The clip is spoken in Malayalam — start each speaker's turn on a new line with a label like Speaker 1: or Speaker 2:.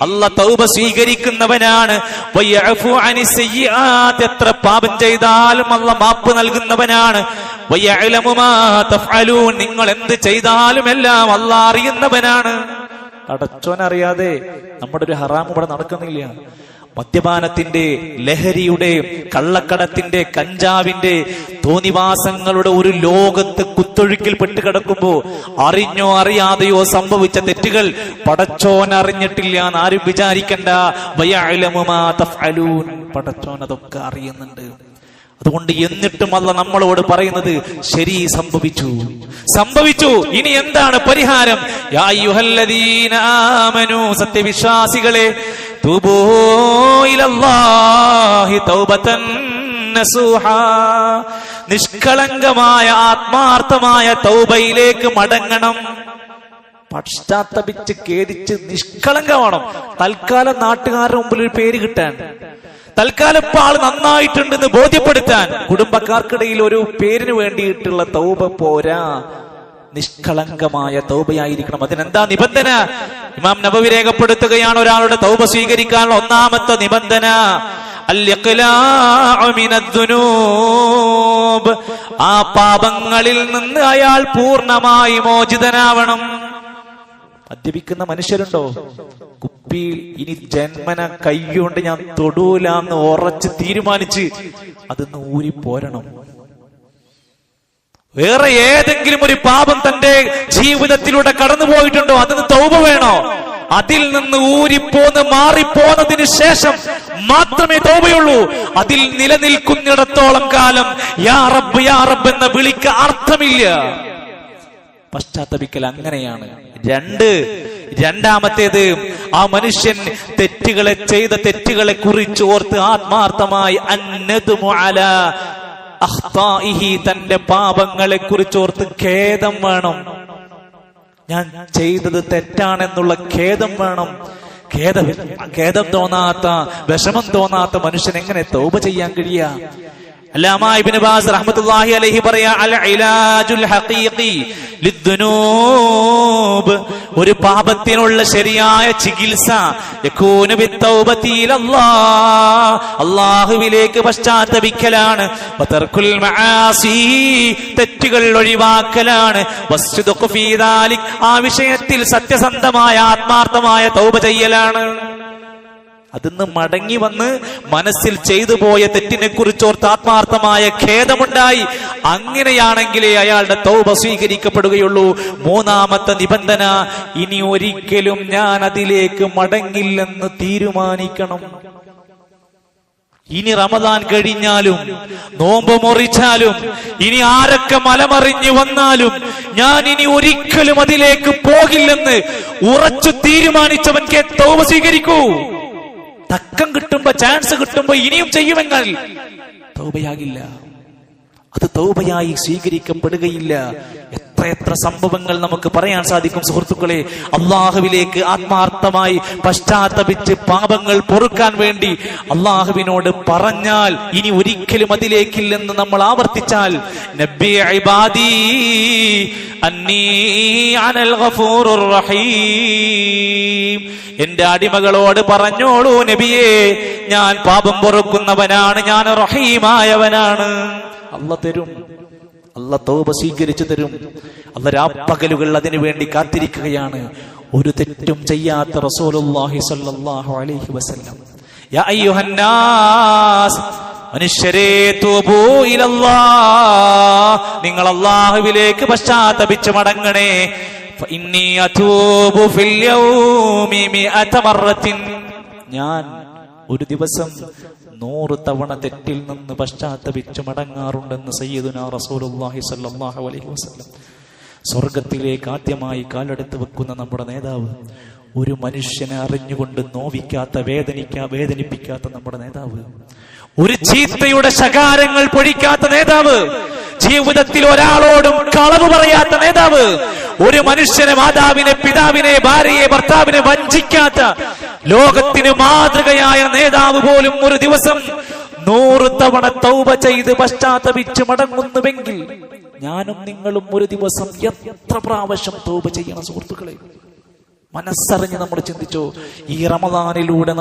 Speaker 1: അല്ലാഹ് തൗബ സ്വീകരിക്കുന്നവനാണ്. വയഅഫു അനിസ്സയ്യിആത്ത്, എത്ര പാപം ചെയ്താലും അല്ലാഹ് മാപ്പ് നൽകുന്നവനാണ്. വയഅലമു മാ തഫ്അലൂൻ, നിങ്ങൾ എന്ത് ചെയ്താലും എല്ലാം അല്ലാഹ് അറിയുന്നവനാണ്. അടച്ചോനറിയാതെ നമ്മുടെ ഒരു ഹറാം ഇവിടെ നടക്കുന്നില്ല. മദ്യപാനത്തിന്റെ, ലഹരിയുടെ, കള്ളക്കടത്തിന്റെ, കഞ്ചാവിന്റെ, തോന്നിവാസങ്ങളുടെ ഒരു ലോകത്ത് കുത്തൊഴുക്കിൽ പെട്ടുകിടക്കുമ്പോ അറിഞ്ഞോ അറിയാതെയോ സംഭവിച്ച തെറ്റുകൾ പടച്ചോൻ അറിഞ്ഞിട്ടില്ല എന്ന് ആരും വിചാരിക്കണ്ട. വയഅലമു മാ തഫ്അലൂൻ, പടച്ചോൻ അതൊക്കെ അറിയുന്നുണ്ട്. അതുകൊണ്ട് എന്നിട്ടും അല്ലാഹ് നമ്മളോട് പറയുന്നത് ശരി, സംഭവിച്ചു, ഇനി എന്താണ് പരിഹാരം? യാ അയ്യുഹല്ലദീന ആമനൂ, സത്യവിശ്വാസികളെ, തൂബൂ ഇലല്ലാഹി തൗബതൻ നസൂഹാ, നിഷ്കളങ്കമായ ആത്മാർത്ഥമായ തൗബയിലേക്ക് മടങ്ങണം. പശ്ചാത്തപിച്ച് ഖേദിച്ച് നിഷ്കളങ്കമാണോ? തൽക്കാലം നാട്ടുകാരുടെ മുമ്പിൽ ഒരു പേര് കിട്ടാൻ, തൽക്കാലം ഇപ്പൊ ആള് നന്നായിട്ടുണ്ടെന്ന് ബോധ്യപ്പെടുത്താൻ, കുടുംബക്കാർക്കിടയിൽ ഒരു പേരിന് വേണ്ടിയിട്ടുള്ള തൗബ പോരാ, നിഷ്കളങ്കമായ തൗബയായിരിക്കണം. അതിനെന്താ നിബന്ധന? ഇമാം നബവി രേഖപ്പെടുത്തുകയാണ്, ഒരാളുടെ തൗബ സ്വീകരിക്കാനുള്ള ഒന്നാമത്തെ നിബന്ധന അൽ-ഇഖ്ലാഉ മിനദ്ദുനൂബ്, ആ പാപങ്ങളിൽ നിന്ന് അയാൾ പൂർണ്ണമായി മോചിതനാവണം. മദ്യപിക്കുന്ന മനുഷ്യരുണ്ടോ? കുപ്പിയിൽ ഇനി ജന്മന കൈകൊണ്ട് ഞാൻ തൊടൂലാന്ന് ഉറച്ച് തീരുമാനിച്ച് അതൊന്ന് ഊരിപ്പോരണം. വേറെ ഏതെങ്കിലും ഒരു പാപം തന്റെ ജീവിതത്തിലൂടെ കടന്നുപോയിട്ടുണ്ടോ? അതിന് തൗബ വേണോ? അതിൽ നിന്ന് ഊരിപ്പോന്ന് മാറിപ്പോന്നതിന് ശേഷം മാത്രമേ തൗബയുള്ളൂ. അതിൽ നിലനിൽക്കുന്നിടത്തോളം കാലം യാ റബ്ബ് യാ റബ്ബ് എന്ന വിളിക്ക് അർത്ഥമില്ല. പശ്ചാത്തപിക്കൽ അങ്ങനെയാണ്. രണ്ടാമത്തേത്, ആ മനുഷ്യൻ ചെയ്ത തെറ്റുകളെ കുറിച്ച് ഓർത്ത് ആത്മാർത്ഥമായി അന്നദ്മു അലാ അഖ്താഇഹി, തന്റെ പാപങ്ങളെ കുറിച്ചോർത്ത് ഖേദം വേണം. ഞാൻ ചെയ്തത് തെറ്റാണെന്നുള്ള ഖേദം വേണം. ഖേദം തോന്നാത്ത, വിഷമം തോന്നാത്ത മനുഷ്യൻ എങ്ങനെ തൗബ ചെയ്യാൻ കഴിയാ? അല്ലാമാ ഇബ്നു ബാസ് റഹ്മത്തുള്ളാഹി അലൈഹി പറയാ, അൽ ഇലാജുൽ ഹഖീഖി ലിദ്ദുനൂബ്, ഒരു പാപത്തിനുള്ള ശരിയായ ചികിത്സ യകൂനു ബിത്തൗബതി ഇലല്ലാഹ്, അല്ലാഹുവിലേക്ക് പശ്ചാത്തപിക്കലാണ്. വതർക്കുൽ മആസി, തെറ്റുകൾ ഒഴിവാക്കലാണ്. വസ്സുദഖു ഫീ ദാലിക്, ആ വിഷയത്തിൽ സത്യസന്ധമായ ആത്മാർത്ഥമായ തൗബ ചെയ്യലാണ്. അതിന്ന് മടങ്ങി വന്ന് മനസ്സിൽ ചെയ്തു പോയ തെറ്റിനെ കുറിച്ചോർത്ത് ആത്മാർത്ഥമായ ഖേദമുണ്ടായി. അങ്ങനെയാണെങ്കിലേ അയാളുടെ തൗബ സ്വീകരിക്കപ്പെടുകയുള്ളൂ. മൂന്നാമത്തെ നിബന്ധന, ഇനി ഒരിക്കലും ഞാൻ അതിലേക്ക് മടങ്ങില്ലെന്ന് തീരുമാനിക്കണം. ഇനി റമദാൻ കഴിഞ്ഞാലും നോമ്പ് മുറിച്ചാലും ഇനി ആരൊക്കെ മലമറിഞ്ഞു വന്നാലും ഞാൻ ഇനി ഒരിക്കലും അതിലേക്ക് പോകില്ലെന്ന് ഉറച്ചു തീരുമാനിച്ചവൻക്ക് തൗബ സ്വീകരിക്കൂ. തക്കം കിട്ടുമ്പോ, ചാൻസ് കിട്ടുമ്പോ ഇനിയും ചെയ്യുമെങ്കിൽ തൗബയാകില്ല, അത് തൗബയായി സ്വീകരിക്കപ്പെടുകയില്ല. എത്ര സംഭവങ്ങൾ നമുക്ക് പറയാൻ സാധിക്കും സുഹൃത്തുക്കളെ. അള്ളാഹുവിലേക്ക് ആത്മാർത്ഥമായി പശ്ചാത്തപിച്ച് പാപങ്ങൾ പൊറുക്കാൻ വേണ്ടി അള്ളാഹുവിനോട് പറഞ്ഞാൽ, ഇനി ഒരിക്കലും അതിലേക്കില്ലെന്ന് നമ്മൾ ആവർത്തിച്ചാൽ, നബ്ബി ഇബാദി അന്നീ അനൽ ഗഫൂറുർ റഹീം, എന്റെ അടിമകളോട് പറഞ്ഞോളൂ നബിയേ, ഞാൻ പാപം പൊറുക്കുന്നവനാണ്, ഞാൻ റഹീമായവനാണ്. അല്ലാഹ് തരും, അല്ലാഹ് തൗബ സ്വീകരിച്ചു തരും. അല്ലാഹ് രാപ്പകലുകൾ അതിനു വേണ്ടി കാത്തിരിക്കുകയാണ്. ഒരു തെറ്റും ചെയ്യാത്ത റസൂലുള്ളാഹി സ്വല്ലല്ലാഹു അലൈഹി വസല്ലം, യാ അയ്യുഹന്നാസ്, മനുഷ്യരേ, തൂബൂ ഇലല്ലാഹ്, നിങ്ങൾ അല്ലാഹുവിലേക്ക് പശ്ചാത്തപിച്ച് മടങ്ങണേ. ഫഇന്നീ അതൂബു ഫിൽ യൗമി 100 മറത്തിൻ, ഞാൻ ഒരു ദിവസം 100 തവണ തെറ്റിൽ നിന്ന് പശ്ചാത്തപിച്ച് മടങ്ങാറുണ്ടെന്ന് സയ്യിദുനാ റസൂലുള്ളാഹി സ്വല്ലല്ലാഹു അലൈഹി വസല്ലം. സ്വർഗത്തിലേക്ക് ആദ്യമായി കാലെടുത്ത് വെക്കുന്ന നമ്മുടെ നേതാവ്, ഒരു മനുഷ്യനെ അറിഞ്ഞുകൊണ്ട് നോവിക്കാത്ത, വേദനിപ്പിക്കാത്ത നമ്മുടെ നേതാവ്, ഒരു ചീത്തയുടെ ശകാരങ്ങൾ പൊഴിക്കാത്ത നേതാവ്, ജീവിതത്തിൽ ഒരാളോടും കളവ് പറയാത്ത നേതാവ്, ഒരു മനുഷ്യനെ, മാതാവിനെ, പിതാവിനെ, ഭാര്യയെ, ഭർത്താവിനെ വഞ്ചിക്കാത്ത ലോകത്തിന് മാതൃകയായ നേതാവ് പോലും ഒരു ദിവസം 100 തവണ തൗബ ചെയ്ത് പശ്ചാത്തപിച്ച് മടങ്ങുന്നുവെങ്കിൽ ഞാനും നിങ്ങളും ഒരു ദിവസം എത്ര പ്രാവശ്യം തൗബ ചെയ്യണം സുഹൃത്തുക്കളെ? മനസ്സറിഞ്ഞ് നമ്മൾ ചിന്തിച്ചു. ഈ റമദാനിലൂടെ